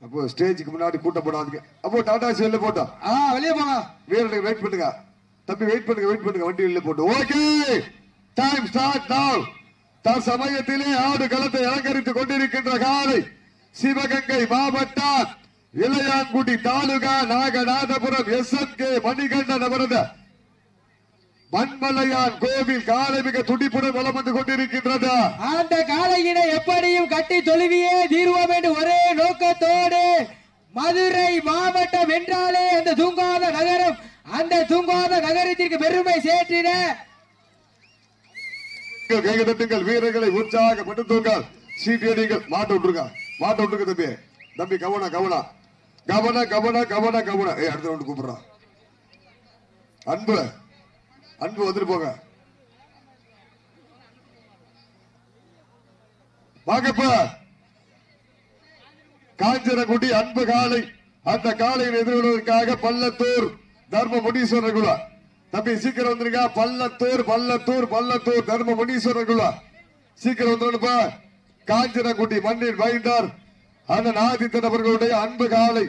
அப்போ ஸ்டேஜுக்கு முன்னாடி கூட்டம் போடாதீங்க. அப்போ டாடா வெளில போட்டோம். வெளியே போங்க. வீரர்கள் வெயிட் பண்ணுங்க. தம்பி வெயிட் பண்ணுங்க. வண்டி வெளில போட்டு. ஓகே, டைம் ஸ்டார்ட் நவ. தற்சமயத்திலே ஆடு களத்தை அலங்கரித்துக் கொண்டிருக்கின்ற காலை சிவகங்கை மாவட்டம் இளையான்குடி தாலுகா நாகநாதபுரம் SMK மணிகண்டன் அவரது மண்மலையான் கோவில் காலை மிக துடிப்புடன் வலம் வந்து கொண்டிருக்கின்றது. அந்த காலையினை எப்படியும் கட்டி தொழுவியே தீர்வோம் என்று ஒரே நோக்கத்தோடு மதுரை மாவட்டம் என்றாலே அந்த தூங்காத நகரம், அந்த தூங்காத நகரத்திற்கு பெருமை சேர்த்திட கைகட்டுங்கள், வீரர்களை உற்சாகப்படுத்துங்கள். சீட்டியடிகள் மாட்ட விட்டுருங்க தம்பி. தம்பி கவனம். அடுத்த ரவுண்ட் கூப்பிடுறான். அன்பு வந்துட்டு போங்க. வாங்கப்ப காஞ்சனகுடி அன்பு காலை. அந்த காலையை எதிர்கொள்வதற்காக பள்ளத்தூர் தர்ம முனீஸ்வரர் குழா. தம்பி சீக்கிரம் வந்துருங்க. பள்ளத்தூர் தர்ம முனீஸ்வரர் குழா சீக்கிரம் வந்துருப்பா. காஞ்சனகுடி மண்ணின் வைண்டர் அண்ணன் ஆதித்தன் அவர்களுடைய அன்பு காலை.